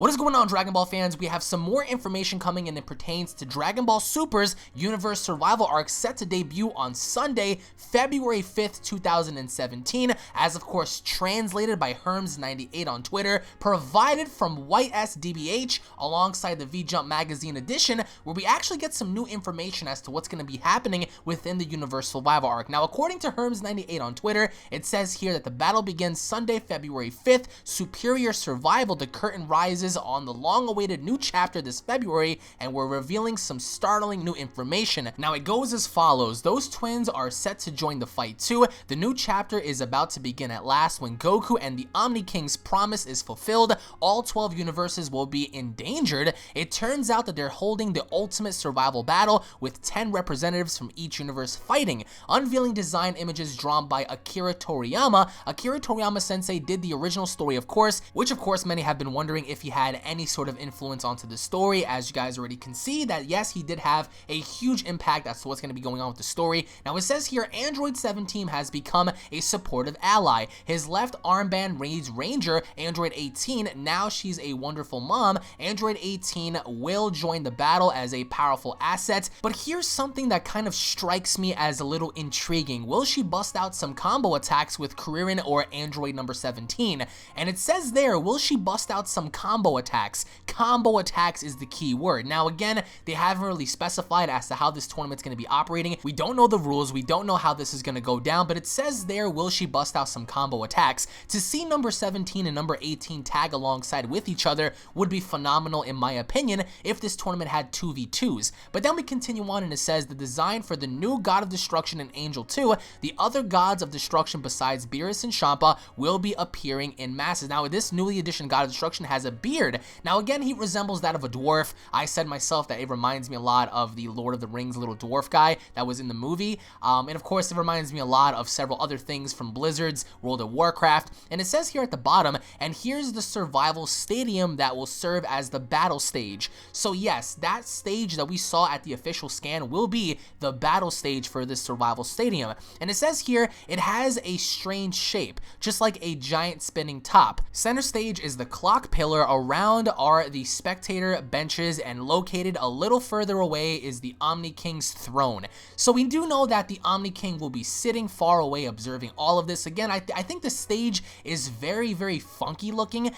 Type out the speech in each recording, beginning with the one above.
What is going on, Dragon Ball fans? We have some more information coming in that pertains to Dragon Ball Super's Universe Survival Arc set to debut on Sunday, February 5th, 2017, as of course translated by Herms98 on Twitter, provided from YesDBH alongside the V-Jump Magazine edition, where we actually get some new information as to what's going to be happening within the Universe Survival Arc. Now, according to Herms98 on Twitter, it says here that the battle begins Sunday, February 5th, Superior Survival, the curtain rises on the long-awaited new chapter this February, and we're revealing some startling new information. Now, it goes as follows. Those twins are set to join the fight too. The new chapter is about to begin at last when Goku and the Omni King's promise is fulfilled. All 12 universes will be endangered. It turns out that they're holding the ultimate survival battle with 10 representatives from each universe fighting. Unveiling design images drawn by Akira Toriyama. Akira Toriyama sensei did the original story, of course, which of course many have been wondering if he had any sort of influence onto the story. As you guys already can see, that yes, he did have a huge impact as to what's going to be going on with the story. Now, it says here, Android 17 has become a supportive ally. His left armband reads Ranger. Android 18, now she's a wonderful mom. Android 18 will join the battle as a powerful asset, but here's something that kind of strikes me as a little intriguing. Will she bust out some combo attacks with Kuririn or Android number 17? And it says there, will she bust out some combo attacks? Combo attacks is the key word. Now, again, they haven't really specified as to how this tournament's going to be operating. We don't know the rules. We don't know how this is going to go down, but it says there, will she bust out some combo attacks? To see number 17 and number 18 tag alongside with each other would be phenomenal in my opinion if this tournament had 2v2s. But then we continue on and it says the design for the new God of Destruction and Angel 2, the other gods of destruction besides Beerus and Champa will be appearing in masses. Now, this newly edition God of Destruction has a beard. Now, again, he resembles that of a dwarf. I said myself that it reminds me a lot of the Lord of the Rings little dwarf guy that was in the movie. And of course, it reminds me a lot of several other things from Blizzard's World of Warcraft. And it says here at the bottom, and here's the survival stadium that will serve as the battle stage. So yes, that stage that we saw at the official scan will be the battle stage for this survival stadium. And it says here, it has a strange shape, just like a giant spinning top. Center stage is the clock pillar. Around are the spectator benches, and located a little further away is the Omni King's throne. So we do know that the Omni King will be sitting far away observing all of this. Again, I think the stage is very, very funky looking,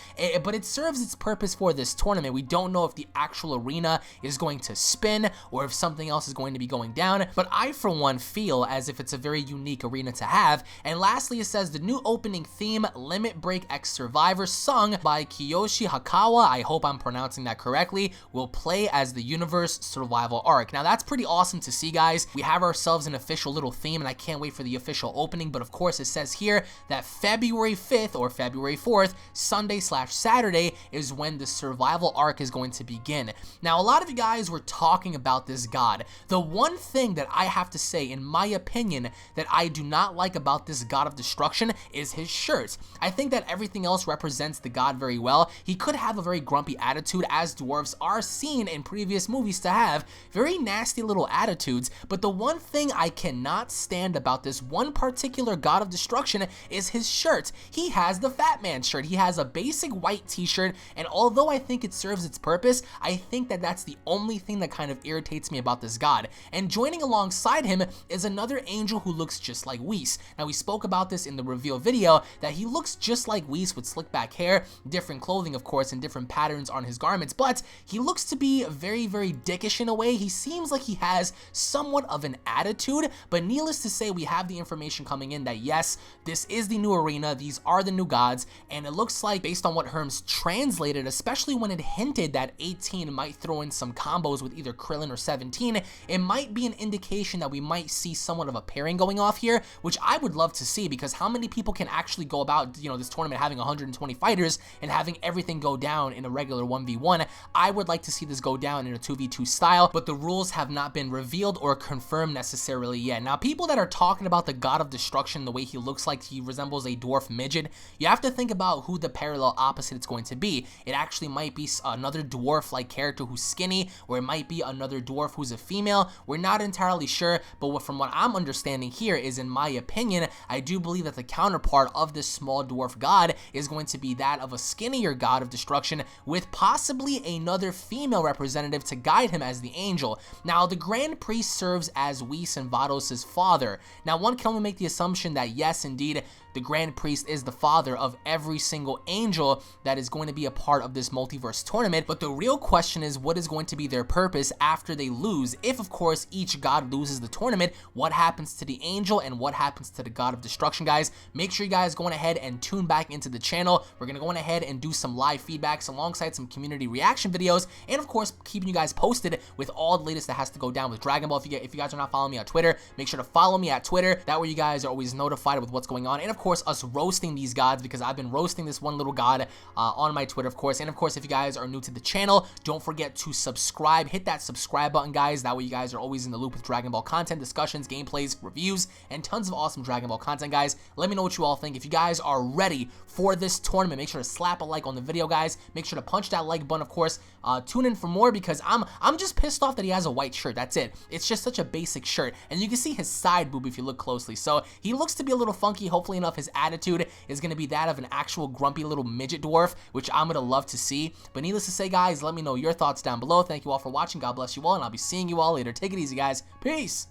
but it serves its purpose for this tournament. We don't know if the actual arena is going to spin or if something else is going to be going down, but I for one feel as if it's a very unique arena to have. And lastly, it says the new opening theme, Limit Break X Survivor, sung by Kiyoshi Hakawa, I hope I'm pronouncing that correctly, will play as the Universe Survival Arc. Now, that's pretty awesome to see, guys. We have ourselves an official little theme, and I can't wait for the official opening, but of course, it says here that February 5th or February 4th, Sunday/Saturday, is when the Survival Arc is going to begin. Now, a lot of you guys were talking about this god. The one thing that I have to say, in my opinion, that I do not like about this God of Destruction is his shirt. I think that everything else represents the god very well. He could have a very grumpy attitude, as dwarves are seen in previous movies to have very nasty little attitudes, but the one thing I cannot stand about this one particular God of Destruction is his shirt. He has the Fat Man shirt. He has a basic white t-shirt, and although I think it serves its purpose, I think that that's the only thing that kind of irritates me about this god. And joining alongside him is another angel who looks just like Whis. Now, we spoke about this in the reveal video, that he looks just like Whis with slick back hair, different clothing, of course, and different patterns on his garments, but he looks to be very, very dickish in a way. He seems like he has somewhat of an attitude, but needless to say, we have the information coming in that yes, this is the new arena, these are the new gods, and it looks like, based on what Herms translated, especially when it hinted that 18 might throw in some combos with either Krillin or 17, it might be an indication that we might see somewhat of a pairing going off here, which I would love to see, because how many people can actually go about, you know, this tournament having 120 fighters and having everything go down in a regular 1v1? I would like to see this go down in a 2v2 style, but the rules have not been revealed or confirmed necessarily yet. Now, people that are talking about the God of Destruction, the way he looks like he resembles a dwarf midget, you have to think about who the parallel opposite it's going to be. It actually might be another dwarf-like character who's skinny, or it might be another dwarf who's a female. We're not entirely sure, but from what I'm understanding here is, in my opinion, I do believe that the counterpart of this small dwarf god is going to be that of a skinnier God of Destruction Destruction, with possibly another female representative to guide him as the angel. Now, the Grand Priest serves as Whis and Vados' father. Now, one can only make the assumption that yes, indeed, the Grand Priest is the father of every single angel that is going to be a part of this multiverse tournament, but the real question is, what is going to be their purpose after they lose? If, of course, each god loses the tournament, what happens to the angel and what happens to the god of destruction, guys? Make sure you guys go ahead and tune back into the channel. We're going to go ahead and do some live feedbacks alongside some community reaction videos, and of course, keeping you guys posted with all the latest that has to go down with Dragon Ball. If you guys are not following me on Twitter, make sure to follow me at Twitter. That way you guys are always notified with what's going on, and of course, us roasting these gods, because I've been roasting this one little god on my Twitter, of course. And of course, if you guys are new to the channel, don't forget to subscribe. Hit that subscribe button, guys. That way you guys are always in the loop with Dragon Ball content, discussions, gameplays, reviews, and tons of awesome Dragon Ball content, guys. Let me know what you all think. If you guys are ready for this tournament, make sure to slap a like on the video, guys. Make sure to punch that like button, of course. Tune in for more, because I'm just pissed off that he has a white shirt. That's it. It's just such a basic shirt, and you can see his side boob if you look closely. So he looks to be a little funky. Hopefully enough, his attitude is going to be that of an actual grumpy little midget dwarf, which I'm going to love to see. But needless to say, guys, let me know your thoughts down below. Thank you all for watching. God bless you all, and I'll be seeing you all later. Take it easy, guys. Peace.